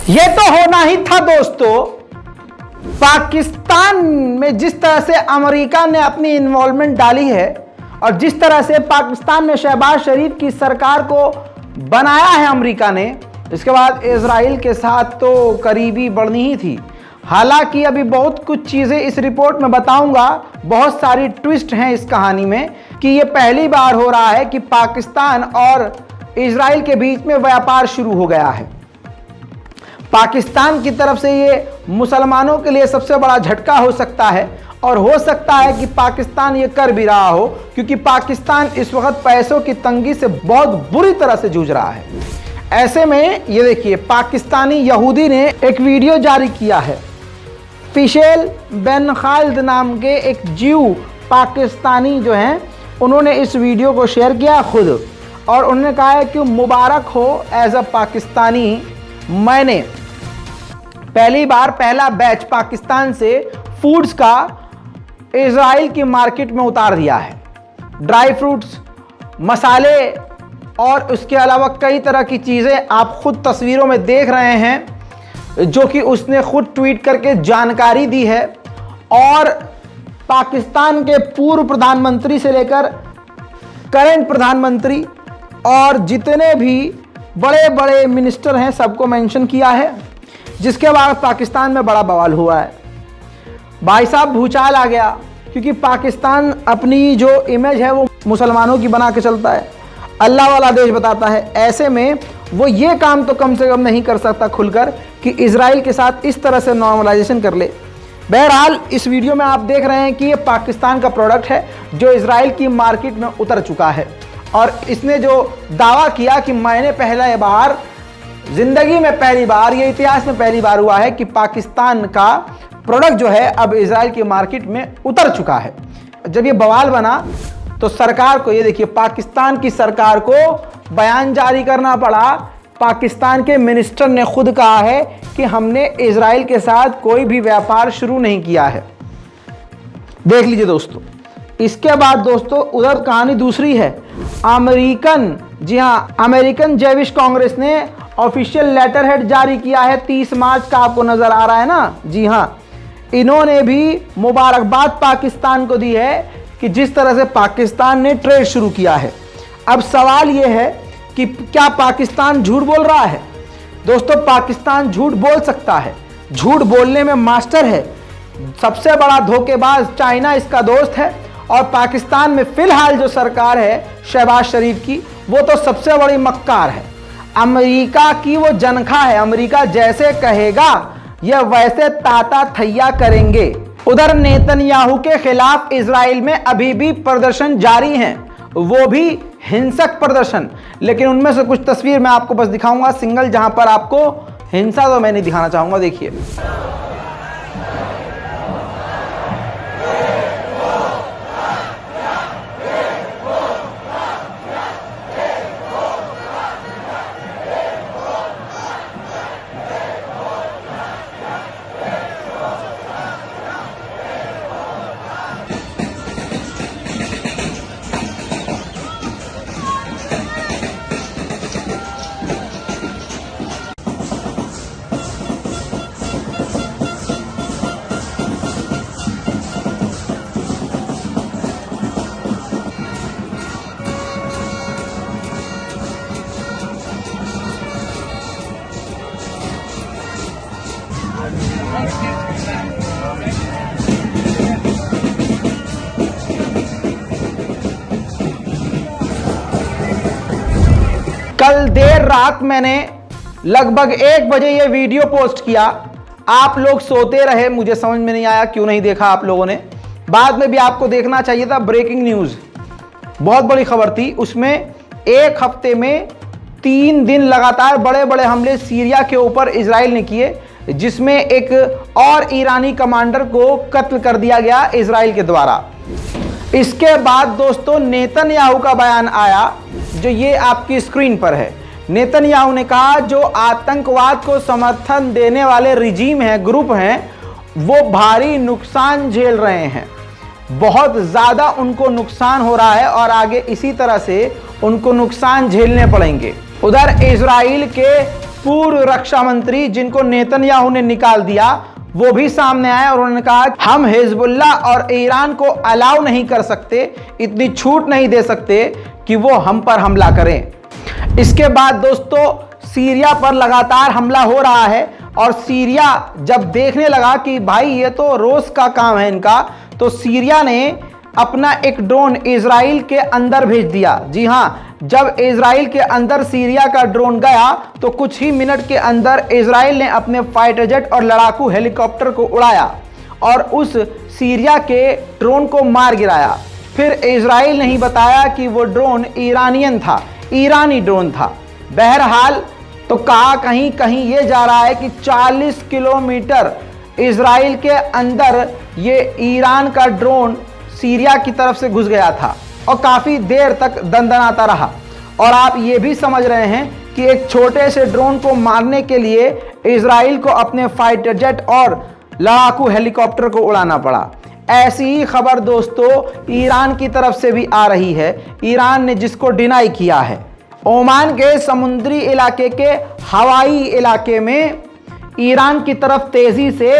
ये तो होना ही था दोस्तों। पाकिस्तान में जिस तरह से अमेरिका ने अपनी इन्वॉल्वमेंट डाली है और जिस तरह से पाकिस्तान में शहबाज शरीफ की सरकार को बनाया है अमेरिका ने, इसके बाद इजराइल के साथ तो करीबी बढ़नी ही थी। हालांकि अभी बहुत कुछ चीज़ें इस रिपोर्ट में बताऊंगा, बहुत सारी ट्विस्ट हैं इस कहानी में कि ये पहली बार हो रहा है कि पाकिस्तान और इजराइल के बीच में व्यापार शुरू हो गया है। पाकिस्तान की तरफ से ये मुसलमानों के लिए सबसे बड़ा झटका हो सकता है और हो सकता है कि पाकिस्तान ये कर भी रहा हो, क्योंकि पाकिस्तान इस वक्त पैसों की तंगी से बहुत बुरी तरह से जूझ रहा है। ऐसे में ये देखिए, पाकिस्तानी यहूदी ने एक वीडियो जारी किया है। फिशेल बेन खालिद नाम के एक जीव पाकिस्तानी जो हैं, उन्होंने इस वीडियो को शेयर किया खुद, और उन्होंने कहा है कि मुबारक हो एज अ पाकिस्तानी, मैंने पहली बार पहला बैच पाकिस्तान से फूड्स का इजराइल की मार्केट में उतार दिया है। ड्राई फ्रूट्स, मसाले और उसके अलावा कई तरह की चीज़ें आप खुद तस्वीरों में देख रहे हैं, जो कि उसने खुद ट्वीट करके जानकारी दी है। और पाकिस्तान के पूर्व प्रधानमंत्री से लेकर करंट प्रधानमंत्री और जितने भी बड़े बड़े मिनिस्टर हैं सबको मेंशन किया है, जिसके बाद पाकिस्तान में बड़ा बवाल हुआ है। भाई साहब भूचाल आ गया, क्योंकि पाकिस्तान अपनी जो इमेज है वो मुसलमानों की बना के चलता है, अल्लाह वाला देश बताता है। ऐसे में वो ये काम तो कम से कम नहीं कर सकता खुलकर कि इजराइल के साथ इस तरह से नॉर्मलाइजेशन कर ले। बहरहाल इस वीडियो में आप देख रहे हैं कि ये पाकिस्तान का प्रोडक्ट है जो इजराइल की मार्केट में उतर चुका है, और इसने जो दावा किया कि मैंने पहला बार जिंदगी में, पहली बार, ये इतिहास में पहली बार हुआ है कि पाकिस्तान का प्रोडक्ट जो है अब इजराइल की मार्केट में उतर चुका है। जब ये बवाल बना तो सरकार को, ये देखिए, पाकिस्तान की सरकार को बयान जारी करना पड़ा। पाकिस्तान के मिनिस्टर ने खुद कहा है कि हमने इजराइल के साथ कोई भी व्यापार शुरू नहीं किया है। देख लीजिए दोस्तों। इसके बाद दोस्तों उधर कहानी दूसरी है। अमेरिकन, जी हाँ, अमेरिकन जेविश कांग्रेस ने ऑफिशियल लेटर हेड जारी किया है 30 मार्च का, आपको नजर आ रहा है ना। जी हाँ, इन्होंने भी मुबारकबाद पाकिस्तान को दी है कि जिस तरह से पाकिस्तान ने ट्रेड शुरू किया है। अब सवाल यह है कि क्या पाकिस्तान झूठ बोल रहा है? दोस्तों, पाकिस्तान झूठ बोल सकता है, झूठ बोलने में मास्टर है। सबसे बड़ा धोखेबाज चाइना इसका दोस्त है, और पाकिस्तान में फिलहाल जो सरकार है शहबाज शरीफ की, वो तो सबसे बड़ी मक्कार है। अमेरिका की वो जनखा है, अमेरिका जैसे कहेगा यह वैसे ताता थैया करेंगे। उधर नेतन्याहू के खिलाफ इजराइल में अभी भी प्रदर्शन जारी हैं, वो भी हिंसक प्रदर्शन। लेकिन उनमें से कुछ तस्वीर मैं आपको बस दिखाऊंगा सिंगल, जहां पर आपको हिंसा तो मैं नहीं दिखाना चाहूंगा। देखिए, कल देर रात मैंने लगभग 1 बजे ये वीडियो पोस्ट किया। आप लोग सोते रहे, मुझे समझ में नहीं आया क्यों नहीं देखा आप लोगों ने। बाद में भी आपको देखना चाहिए था। ब्रेकिंग न्यूज़, बहुत बड़ी खबर थी। उसमें एक हफ्ते में 3 दिन लगातार बड़े बड़े हमले सीरिया के ऊपर इजराइल ने किए, जिसमें एक और ईरानी कमांडर को कत्ल कर दिया गया इजराइल के द्वारा। इसके बाद दोस्तों नेतन्याहू का बयान आया, जो ये आपकी स्क्रीन पर है। नेतन्याहू ने कहा जो आतंकवाद को समर्थन देने वाले रिजीम हैं, ग्रुप हैं, वो भारी नुकसान झेल रहे हैं। बहुत ज़्यादा उनको नुकसान हो रहा है और आगे इसी तरह से उनको नुकसान झेलने पड़ेंगे। उधर इजराइल के पूर्व रक्षा मंत्री जिनको नेतन्याहू ने निकाल दिया, वो भी सामने आए और उन्होंने कहा हम हिजबुल्लाह और ईरान को अलाउ नहीं कर सकते, इतनी छूट नहीं दे सकते कि वो हम पर हमला करें। इसके बाद दोस्तों सीरिया पर लगातार हमला हो रहा है और सीरिया जब देखने लगा कि भाई ये तो रोज का काम है इनका, तो सीरिया ने अपना एक ड्रोन इजराइल के अंदर भेज दिया। जी हां, जब इजराइल के अंदर सीरिया का ड्रोन गया तो कुछ ही मिनट के अंदर इजराइल ने अपने फाइटर जेट और लड़ाकू हेलीकॉप्टर को उड़ाया और उस सीरिया के ड्रोन को मार गिराया। फिर इजराइल ने ही बताया कि वो ड्रोन ईरानियन था, ईरानी ड्रोन था। बहरहाल तो कहा कहीं कहीं ये जा रहा है कि 40 किलोमीटर इजराइल के अंदर ये ईरान का ड्रोन सीरिया की तरफ से घुस गया था और काफ़ी देर तक दंदनाता रहा। और आप ये भी समझ रहे हैं कि एक छोटे से ड्रोन को मारने के लिए इजराइल को अपने फाइटर जेट और लड़ाकू हेलीकॉप्टर को उड़ाना पड़ा। ऐसी ही खबर दोस्तों ईरान की तरफ से भी आ रही है, ईरान ने जिसको डिनाई किया है। ओमान के समुद्री इलाके के हवाई इलाके में ईरान की तरफ तेजी से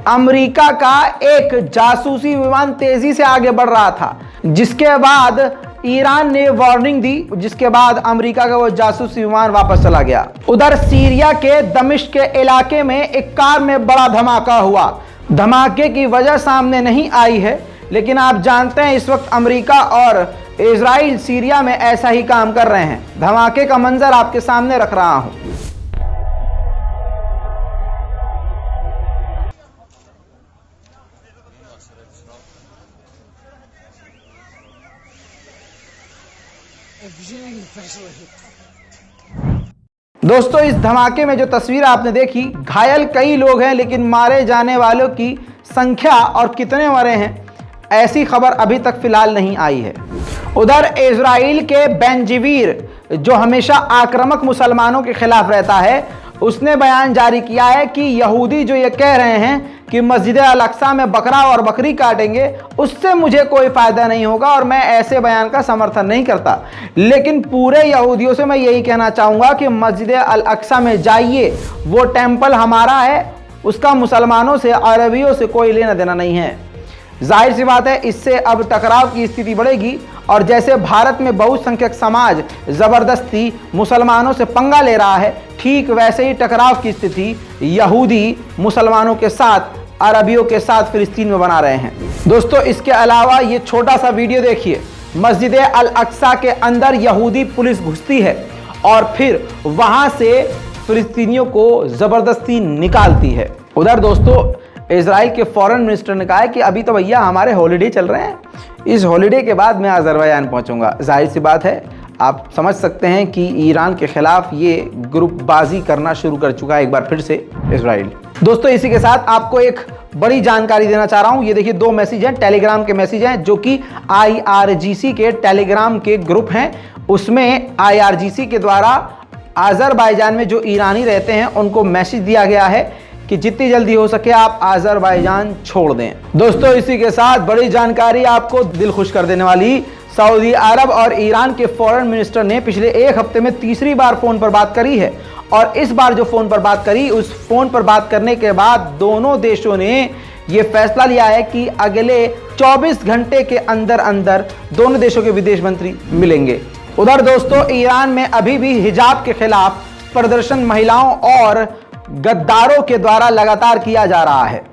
अमेरिका का एक जासूसी विमान तेजी से आगे बढ़ रहा था, जिसके बाद ईरान ने वार्निंग दी, जिसके बाद अमेरिका का वो जासूसी विमान वापस चला गया। उधर सीरिया के दमिश्क के इलाके में एक कार में बड़ा धमाका हुआ। धमाके की वजह सामने नहीं आई है, लेकिन आप जानते हैं इस वक्त अमेरिका और इजराइल सीरिया में ऐसा ही काम कर रहे हैं। धमाके का मंजर आपके सामने रख रहा हूं। दोस्तों इस धमाके में जो तस्वीर आपने देखी, घायल कई लोग हैं लेकिन मारे जाने वालों की संख्या और कितने मरे हैं ऐसी खबर अभी तक फिलहाल नहीं आई है। उधर इजराइल के बेंजीवीर जो हमेशा आक्रामक मुसलमानों के खिलाफ रहता है, उसने बयान जारी किया है कि यहूदी जो ये कह रहे हैं कि मस्जिद अल अक्सा में बकरा और बकरी काटेंगे, उससे मुझे कोई फ़ायदा नहीं होगा और मैं ऐसे बयान का समर्थन नहीं करता। लेकिन पूरे यहूदियों से मैं यही कहना चाहूँगा कि मस्जिद अल अक्सा में जाइए, वो टेम्पल हमारा है, उसका मुसलमानों से अरबियों से कोई लेना देना नहीं है। जाहिर सी बात है इससे अब टकराव की स्थिति बढ़ेगी और जैसे भारत में बहुसंख्यक समाज ज़बरदस्ती मुसलमानों से पंगा ले रहा है, ठीक वैसे ही टकराव की स्थिति यहूदी मुसलमानों के साथ, अरबियों के साथ फिलिस्तीन में बना रहे हैं। दोस्तों इसके अलावा ये छोटा सा वीडियो देखिए। मस्जिद अल अक्सा के अंदर यहूदी पुलिस घुसती है और फिर वहाँ से फिलिस्तीनियों को ज़बरदस्ती निकालती है। उधर दोस्तों इजराइल के फॉरेन मिनिस्टर ने कहा है कि अभी तो भैया हमारे हॉलिडे चल रहे हैं, इस हॉलिडे के बाद मैं अज़रबैजान पहुंचूंगा। जाहिर सी बात है, आप समझ सकते हैं कि ईरान के खिलाफ ये ग्रुपबाजी करना शुरू कर चुका है एक बार फिर से इजराइल। दोस्तों इसी के साथ आपको एक बड़ी जानकारी देना चाह रहा हूं। ये देखिए 2 मैसेज हैं, टेलीग्राम के मैसेज हैं, जो कि IRGC के टेलीग्राम के ग्रुप हैं। उसमें IRGC के द्वारा अज़रबैजान में जो ईरानी रहते हैं उनको मैसेज दिया गया है कि जितनी जल्दी हो सके आप अज़रबैजान छोड़ दें। दोस्तों इसी के साथ बड़ी जानकारी आपको दिल खुश कर देने वाली, सऊदी अरब और ईरान के फॉरेन मिनिस्टर ने पिछले 1 हफ्ते में तीसरी बार फ़ोन पर बात करी है और इस बार जो फ़ोन पर बात करी, उस फ़ोन पर बात करने के बाद दोनों देशों ने ये फैसला लिया है कि अगले 24 घंटे के अंदर अंदर दोनों देशों के विदेश मंत्री मिलेंगे। उधर दोस्तों ईरान में अभी भी हिजाब के खिलाफ प्रदर्शन महिलाओं और गद्दारों के द्वारा लगातार किया जा रहा है।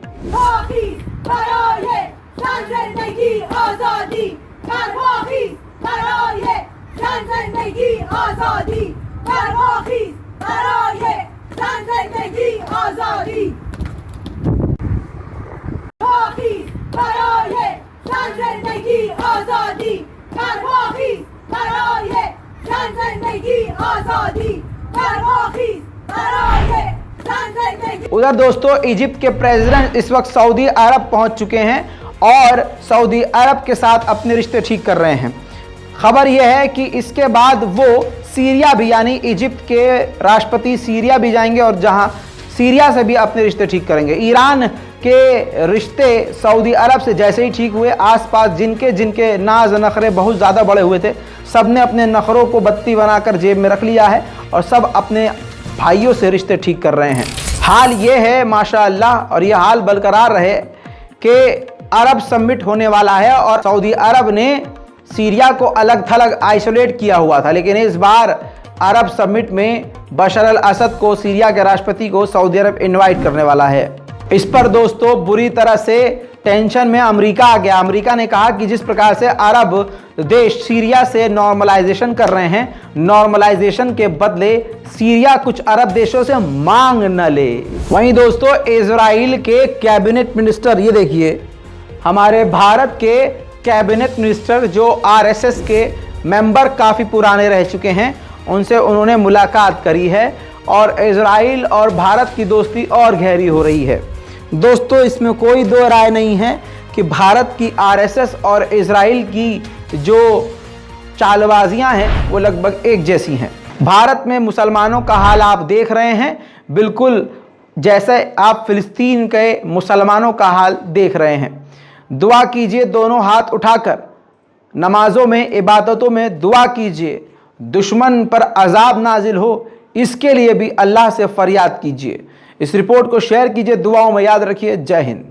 उधर दोस्तों इजिप्ट के प्रेसिडेंट इस वक्त सऊदी अरब पहुंच चुके हैं और सऊदी अरब के साथ अपने रिश्ते ठीक कर रहे हैं। खबर यह है कि इसके बाद वो सीरिया भी, यानी इजिप्ट के राष्ट्रपति सीरिया भी जाएंगे और जहां सीरिया से भी अपने रिश्ते ठीक करेंगे। ईरान के रिश्ते सऊदी अरब से जैसे ही ठीक हुए, आसपास जिनके जिनके नाज नखरे बहुत ज़्यादा बड़े हुए थे, सब ने अपने नखरों को बत्ती बनाकर जेब में रख लिया है और सब अपने भाइयों से रिश्ते ठीक कर रहे हैं। हाल ये है माशाअल्लाह, और ये हाल बरकरार रहे कि अरब समिट होने वाला है और सऊदी अरब ने सीरिया को अलग थलग आइसोलेट किया हुआ था, लेकिन इस बार अरब समिट में बशर अल असद को, सीरिया के राष्ट्रपति को, सऊदी अरब इनवाइट करने वाला है। इस पर दोस्तों बुरी तरह से टेंशन में अमेरिका आ गया। अमेरिका ने कहा कि जिस प्रकार से अरब देश सीरिया से नॉर्मलाइजेशन कर रहे हैं, नॉर्मलाइजेशन के बदले सीरिया कुछ अरब देशों से मांग न ले। वहीं दोस्तों इजराइल के कैबिनेट मिनिस्टर, ये देखिए हमारे भारत के कैबिनेट मिनिस्टर जो आरएसएस के मेंबर काफ़ी पुराने रह चुके हैं, उनसे उन्होंने मुलाकात करी है और इजराइल और भारत की दोस्ती और गहरी हो रही है। दोस्तों इसमें कोई दो राय नहीं है कि भारत की आरएसएस और इजराइल की जो चालबाजियां हैं वो लगभग एक जैसी हैं। भारत में मुसलमानों का हाल आप देख रहे हैं, बिल्कुल जैसे आप फिलिस्तीन के मुसलमानों का हाल देख रहे हैं। दुआ कीजिए, दोनों हाथ उठाकर नमाजों में, इबादतों में दुआ कीजिए, दुश्मन पर अजाब नाजिल हो इसके लिए भी अल्लाह से फरियाद कीजिए। इस रिपोर्ट को शेयर कीजिए, दुआओं में याद रखिए। जय हिंद।